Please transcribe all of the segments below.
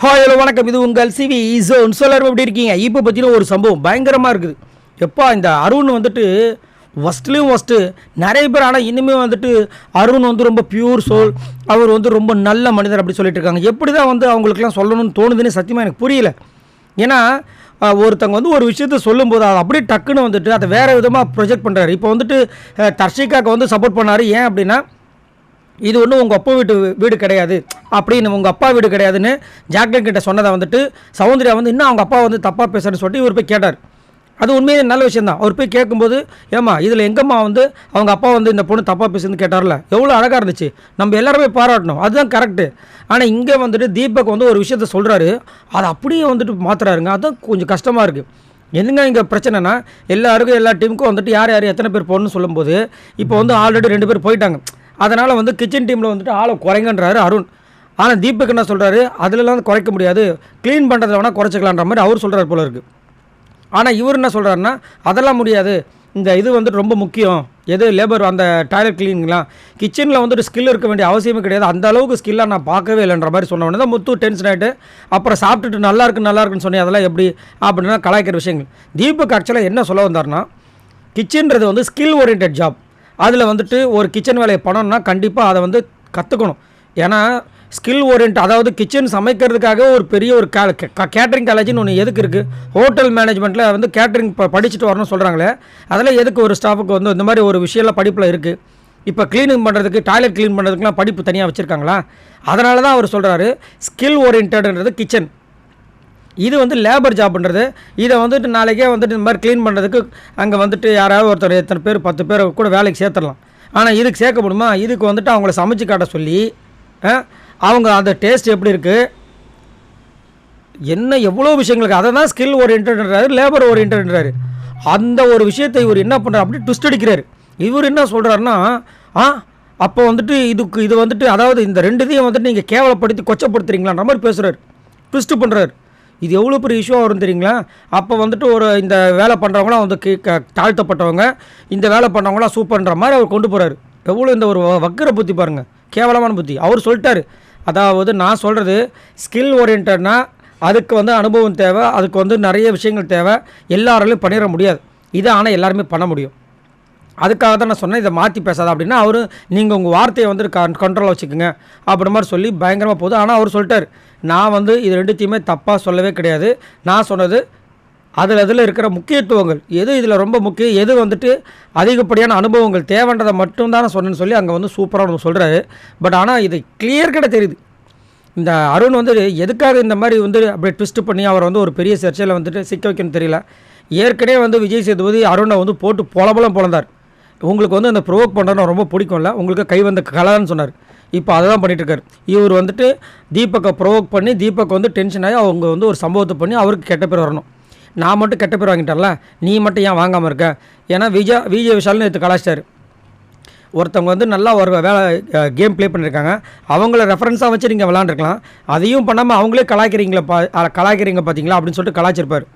Hi hello வணக்கம். இது உங்கள் சிவி ஜோன். எல்லாரும் எப்படி இருக்கீங்க? இப்போ பார்த்தீங்கன்னா ஒரு சம்பவம் பயங்கரமாக இருக்குது. எப்பா இந்த அருண் வந்துட்டு ஃபஸ்ட்லேயும் ஃபஸ்ட்டு நிறைய பேர், ஆனால் இனிமேல் வந்துட்டு அருண் வந்து ரொம்ப பியூர் சோல், அவர் வந்து ரொம்ப நல்ல மனிதர் அப்படி சொல்லிட்டு இருக்காங்க. எப்படி தான் வந்து அவங்களுக்குலாம் சொல்லணும்னு தோணுதுன்னு சத்தியமாக எனக்கு புரியல. ஏன்னா ஒருத்தங்க வந்து ஒரு விஷயத்த சொல்லும்போது அதை அப்படியே டக்குன்னு வந்துட்டு அதை வேறு விதமாக ப்ரொஜெக்ட் பண்ணுறாரு. இப்போ வந்துட்டு தர்ஷிகாவுக்கு வந்து சப்போர்ட் பண்ணார். ஏன் அப்படின்னா இது ஒன்றும் உங்கள் அப்பா வீடு கிடையாது அப்படின்னு, உங்கள் அப்பா வீடு கிடையாதுன்னு ஜாக்லின் கிட்ட சொன்னதை வந்துட்டு சௌந்தர்யா வந்து இன்னும் அவங்க அப்பா வந்து தப்பாக பேசுகிறேன்னு சொல்லிட்டு இவர் போய் கேட்டார். அது உண்மையே நல்ல விஷயம் தான். அவர் போய் கேட்கும்போது, ஏம்மா இதில் எங்கம்மா வந்து அவங்க அப்பா வந்து இந்த பொண்ணு தப்பாக பேசுன்னு கேட்டார்ல, எவ்வளோ அழகாக இருந்துச்சு, நம்ம எல்லாருமே பாராட்டணும், அதுதான் கரெக்டு. ஆனால் இங்கே வந்துட்டு தீபக் வந்து ஒரு விஷயத்த சொல்கிறாரு, அதை அப்படியே வந்துட்டு மாற்றுறாருங்க. அதுதான் கொஞ்சம் கஷ்டமாக இருக்குது. என்னங்க இங்கே பிரச்சனைனா, எல்லாருக்கும் எல்லா டீமுக்கும் வந்துட்டு யார் யார் எத்தனை பேர் போகணும்னு சொல்லும்போது இப்போ வந்து ஆல்ரெடி 2 பேர் போயிட்டாங்க. அதனால் வந்து கிச்சன் டீமில் வந்துட்டு ஆளை குறைங்கன்றாரு அருண். ஆனால் தீபக் என்ன சொல்கிறாரு, அதிலலாம் குறைக்க முடியாது, க்ளீன் பண்ணுறதுல வேணால் குறைச்சிக்கலான்ற மாதிரி அவர் சொல்கிறார் போல இருக்குது. ஆனால் இவர் என்ன சொல்கிறாருன்னா, அதெல்லாம் முடியாது, இந்த இது வந்துட்டு ரொம்ப முக்கியம், எது லேபர் அந்த டாய்லெட் க்ளீனிங்லாம் கிச்சனில் வந்துட்டு ஸ்கில் இருக்க வேண்டிய அவசியமே கிடையாது, அந்த அளவுக்கு ஸ்கில்லாக நான் பார்க்கவே இல்லைன்ற மாதிரி சொன்ன உடனே தான் முத்து டென்ஷன் ஆகிட்டு, அப்புறம் சாப்பிட்டுட்டு நல்லா இருக்குன்னு சொன்னேன், அதெல்லாம் எப்படி அப்படின்னா கலாய்க்கிற விஷயங்கள். தீபக் ஆக்சுவலாக என்ன சொல்ல வந்தார்னா, கிச்சன்றது வந்து ஸ்கில் ஓரியன்ட் ஜாப். அதில் வந்துட்டு ஒரு கிச்சன் வேலையை பண்ணணும்னா கண்டிப்பாக அதை வந்து கற்றுக்கணும். ஏன்னா ஸ்கில் ஓரியன்ட், அதாவது கிச்சன் சமைக்கிறதுக்காக ஒரு பெரிய ஒரு கேட்ரிங் காலேஜ்னு ஒன்று எதுக்கு இருக்குது? ஹோட்டல் மேனேஜ்மெண்ட்டில் வந்து கேட்ரிங் படிச்சுட்டு வரணும்னு சொல்கிறாங்களே, அதெல்லாம் எதுக்கு ஒரு ஸ்டாஃபுக்கு வந்து இந்த மாதிரி ஒரு விஷயம்லாம் படிப்பில் இருக்குது? இப்போ க்ளீனிங் பண்ணுறதுக்கு, டாய்லெட் க்ளீன் பண்ணுறதுக்குலாம் படிப்பு தனியாக வச்சுருக்காங்களா? அதனால தான் அவர் சொல்கிறாரு ஸ்கில் ஓரியன்டன்றது கிச்சன், இது வந்து லேபர் ஜாப்ன்றது. இதை வந்துட்டு நாளைக்கே வந்துட்டு இந்த மாதிரி க்ளீன் பண்ணுறதுக்கு அங்கே வந்துட்டு யாராவது ஒருத்தர் எத்தனை பேர் 10 பேர் கூட வேலைக்கு சேர்த்துடலாம். ஆனால் இதுக்கு சேர்க்க முடியுமா? இதுக்கு வந்துட்டு அவங்கள சமைச்சு காட்ட சொல்லி அவங்க அந்த டேஸ்ட் எப்படி இருக்குது, என்ன எவ்வளோ விஷயங்களுக்கு, அதை தான் ஸ்கில் ஓரியன்ட்ன்றாரு, லேபர் ஓரியன்ட்ன்றாரு. அந்த ஒரு விஷயத்தை இவர் என்ன பண்ணுறாரு, அப்படி ட்விஸ்ட் அடிக்கிறார். இவர் என்ன சொல்கிறாருன்னா, அப்போ வந்துட்டு இது வந்துட்டு அதாவது இந்த 2 இதையும் வந்துட்டு நீங்கள் கேவலப்படுத்தி கொச்சப்படுத்துறீங்களான்ற மாதிரி பேசுகிறார், ட்விஸ்ட்டு பண்ணுறாரு. இது எவ்வளோ பெரிய இஷ்யூவாக வரும் தெரியுங்களா? அப்போ வந்துட்டு ஒரு இந்த வேலை பண்ணுறவங்களாம் வந்து தாழ்த்தப்பட்டவங்க, இந்த வேலை பண்ணுறவங்களாம் சூப்பர்ன்ற மாதிரி அவர் கொண்டு போகிறாரு. எவ்வளோ இந்த ஒரு வக்கர புத்தி பாருங்கள், கேவலமான புத்தி. அவர் சொல்லிட்டார், அதாவது நான் சொல்கிறது ஸ்கில் ஓரியன்ட்னா அதுக்கு வந்து அனுபவம் தேவை, அதுக்கு வந்து நிறைய விஷயங்கள் தேவை, எல்லாராலையும் பண்ணிட முடியாது. இதை ஆனால் எல்லாருமே பண்ண முடியும். அதுக்காக தான் நான் சொன்னேன், இதை மாற்றி பேசாத அப்படின்னா அவர் நீங்கள் உங்கள் வார்த்தையை வந்து கண்ட்ரோலாக வச்சுக்கோங்க அப்படி மாதிரி சொல்லி பயங்கரமாக போகுது. ஆனால் அவர் சொல்லிட்டார், நான் வந்து இது 2த்தையுமே தப்பாக சொல்லவே கிடையாது, நான் சொன்னது அதில் இருக்கிற முக்கியத்துவங்கள் எது, இதில் ரொம்ப முக்கியம் எது, வந்துட்டு அதிகப்படியான அனுபவங்கள் தேவைன்றதை மட்டும்தான் நான் சொன்னேன்னு சொல்லி அங்கே வந்து சூப்பராக ஒன்று சொல்கிறாரு. பட் ஆனால் இது கிளியர் கிட்ட தெரியுது, இந்த அருண் வந்து எதுக்காக இந்த மாதிரி வந்து அப்படியே ட்விஸ்ட் பண்ணி அவர் வந்து ஒரு பெரிய சர்ச்சையில் வந்துட்டு சிக்க வைக்கணும்னு தெரியல. ஏற்கனவே வந்து விஜய் சேதுபதி அருணை வந்து போட்டு பொலந்தார். உங்களுக்கு வந்து அந்த ப்ரோவோக் பண்ணுறதுன்னு ரொம்ப பிடிக்கும்ல, உங்களுக்கு கை வந்த கலன்னு சொன்னார். இப்போ அதை தான் பண்ணிகிட்ருக்காரு. இவர் வந்துட்டு தீபக்கை ப்ரோவோக் பண்ணி தீபக் வந்து டென்ஷன் ஆகி அவங்க வந்து ஒரு சம்பவத்தை பண்ணி அவருக்கு கெட்ட பேர் வரணும். நான் மட்டும் கெட்ட பேர் வாங்கிட்டேன்ல, நீ மட்டும் ஏன் வாங்காமல் இருக்க? ஏன்னா விஜய் விஷால்னு நேற்று கலாச்சிட்டார். ஒருத்தவங்க வந்து நல்லா ஒரு வேலை கேம் ப்ளே பண்ணியிருக்காங்க, அவங்கள ரெஃபரன்ஸாக வச்சு நீங்கள் விளாண்டுருக்கலாம், அதையும் பண்ணாமல் அவங்களே கலாய்க்கிறீங்க பார்த்தீங்களா அப்படின்னு சொல்லிட்டு கலாச்சிருப்பார்.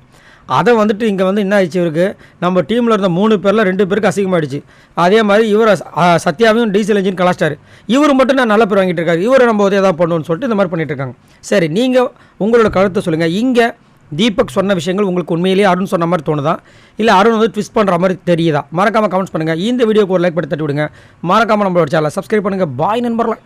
அதை வந்துட்டு இங்கே வந்து என்ன ஆயிடுச்சு, இவருக்கு நம்ம டீமில் இருந்த 3 பேரில் 2 பேருக்கு அசிங்கமாகிடுச்சு. அதே மாதிரி இவர் சத்யாவையும் டீசல் இன்ஜின் கலாச்சிட்டார். இவர் மட்டும் நான் நல்ல பேர் வாங்கிட்டு இருக்காரு, இவரை நம்ம வந்து எதாவது பண்ணுவோன்னு சொல்லிட்டு இந்த மாதிரி பண்ணிட்டு இருக்காங்க. சரி, நீங்கள் உங்களோட கருத்தை சொல்லுங்கள். இங்கே தீபக் சொன்ன விஷயங்கள் உங்களுக்கு உண்மையிலேயே அருண் சொன்ன மாதிரி தோணுதா, இல்லை அருண் வந்து ட்விஸ்ட் பண்ணுற மாதிரி தெரியுதா? மறக்காமல் கமெண்ட்ஸ் பண்ணுங்கள். இந்த வீடியோக்கு ஒரு லைக் பண்ணி தட்டி விடுங்க. மறக்காமல் நம்மளோட சேனலை சப்ஸ்கிரைப் பண்ணுங்கள். பாய் நண்பர்களே.